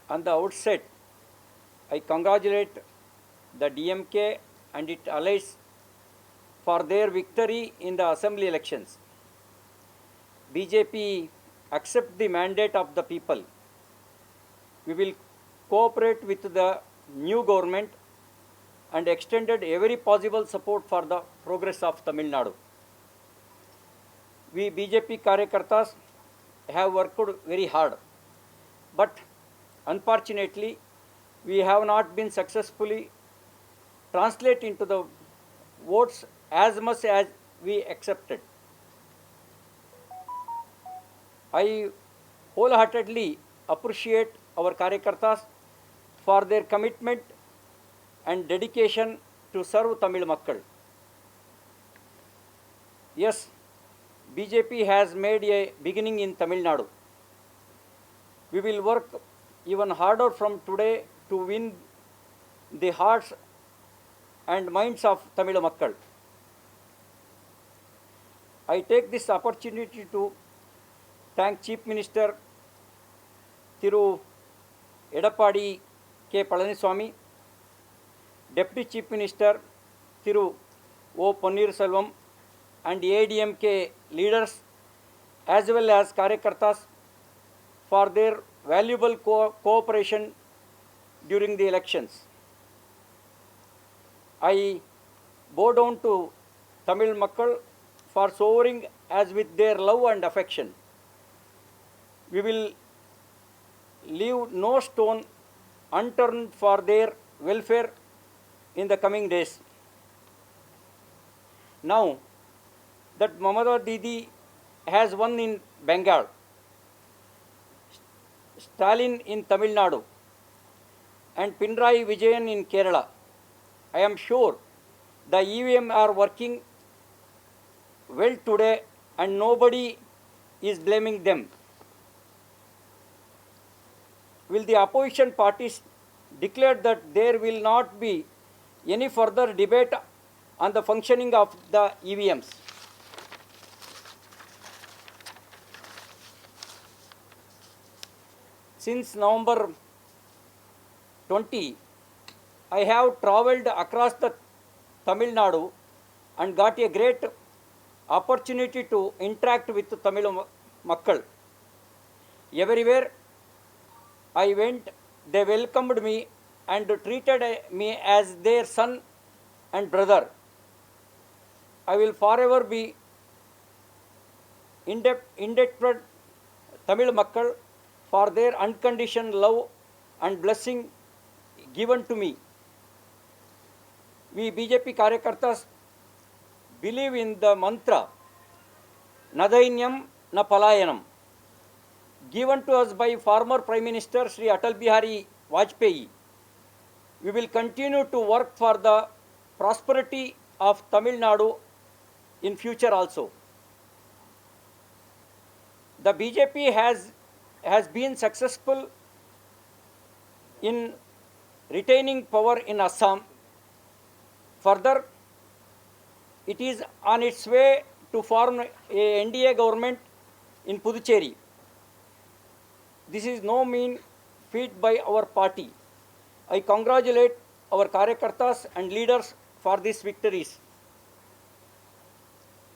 On the outset, I congratulate the DMK and its allies for their victory in the assembly elections. BJP accept the mandate of the people. We will cooperate with the new government and extended every possible support for the progress of Tamil Nadu. We BJP Karyakartas have worked very hard, but unfortunately, we have not been successfully translate into the votes as much as we accepted. I wholeheartedly appreciate our Karyakartas for their commitment and dedication to serve Tamil Makkal. Yes, BJP has made a beginning in Tamil Nadu. We will work even harder from today to win the hearts and minds of Tamil Makkal. I take this opportunity to thank Chief Minister Thiru Edappadi K. Palaniswamy, Deputy Chief Minister Thiru O. Pannirselvam, and ADMK leaders as well as Karyakartas for their valuable cooperation during the elections. I bow down to Tamil Makkal for showering as with their love and affection. We will leave no stone unturned for their welfare in the coming days. Now that Mamata Didi has won in Bengal, Stalin in Tamil Nadu, and Pinarayi Vijayan in Kerala, I am sure the EVM are working well today and nobody is blaming them. Will the opposition parties declare that there will not be any further debate on the functioning of the EVMs? Since November 20, I have travelled across the Tamil Nadu and got a great opportunity to interact with Tamil Makkal. Everywhere I went, they welcomed me and treated me as their son and brother. I will forever be indebted Tamil Makkal for their unconditional love and blessing given to me. We BJP Karyakartas believe in the mantra Nadainyam na Palayanam, given to us by former Prime Minister Sri Atal Bihari Vajpayee. We will continue to work for the prosperity of Tamil Nadu in future also. The BJP has been successful in retaining power in Assam. Further, it is on its way to form a NDA government in Puducherry. This is no mean feat by our party. I congratulate our Karyakartas and leaders for these victories.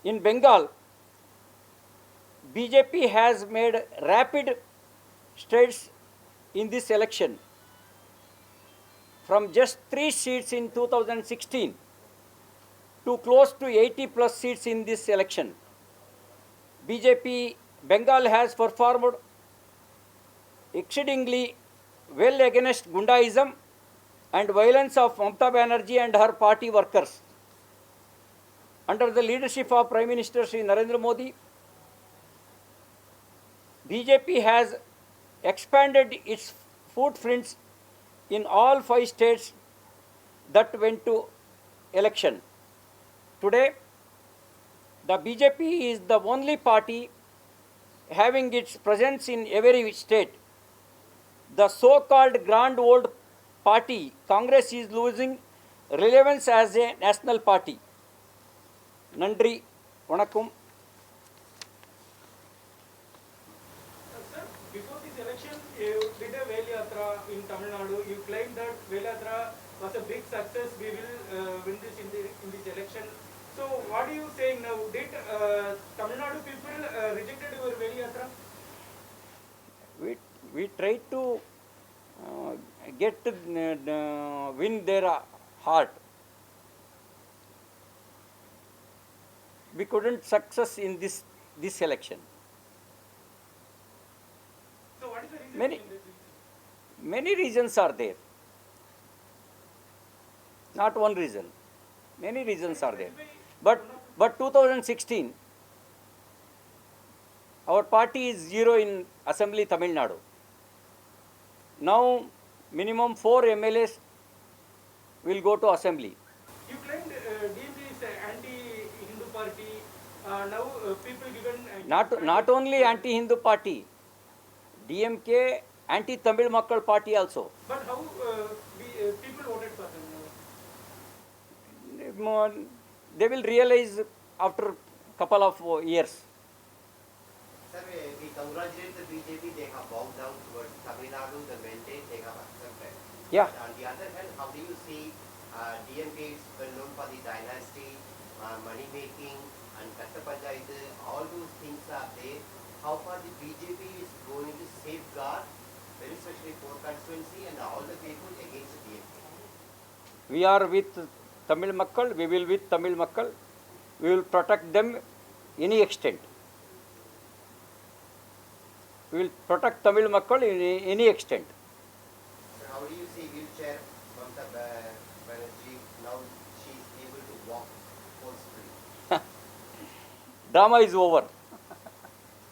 In Bengal, BJP has made rapid strides in this election. From just 3 seats in 2016 to close to 80 plus seats in this election. BJP Bengal has performed exceedingly well against Gundaism and violence of Mamata Banerjee and her party workers. Under the leadership of Prime Minister Sri Narendra Modi, BJP has expanded its footprints in all 5 states that went to election. Today, the BJP is the only party having its presence in every state. The so-called grand old party, Congress, is losing relevance as a national party. Nandri, Vanakum. Sir, before this election, you did a Vel Yatra in Tamil Nadu. You claimed that Vel Yatra was a big success. We will win this in this election. So what are you saying now? Did Tamil Nadu people rejected your Vel Yatra? We try to win their heart. We couldn't success in this election. So what is the reason? Many behind this? many reasons are there. Not one reason. Many reasons are there. But 2016, our party is zero in Assembly Tamil Nadu. Now minimum 4 MLAs will go to Assembly. You claimed DMK is an anti-Hindu party. Now people given Not only anti-Hindu party, DMK anti-Tamil Makkal party also. But how people voted for them? They will realize after couple of years. Sir, we congratulate the BJP. They have bowed down towards Tamil Nadu, the mandate they have accepted. Yeah. But on the other hand, how do you see DMK is well known for the dynasty, money making, and Katta Panchayat, all those things are there. How far the BJP is going to safeguard, very especially poor constituency and all the people against the DMK? We are with Tamil Makkal, we will with Tamil Makkal, we will protect them any extent. We will protect Tamil Makkal in any extent. So how do you see wheelchair Mamata Banerjee? Now she is able to walk forcefully. Drama is over.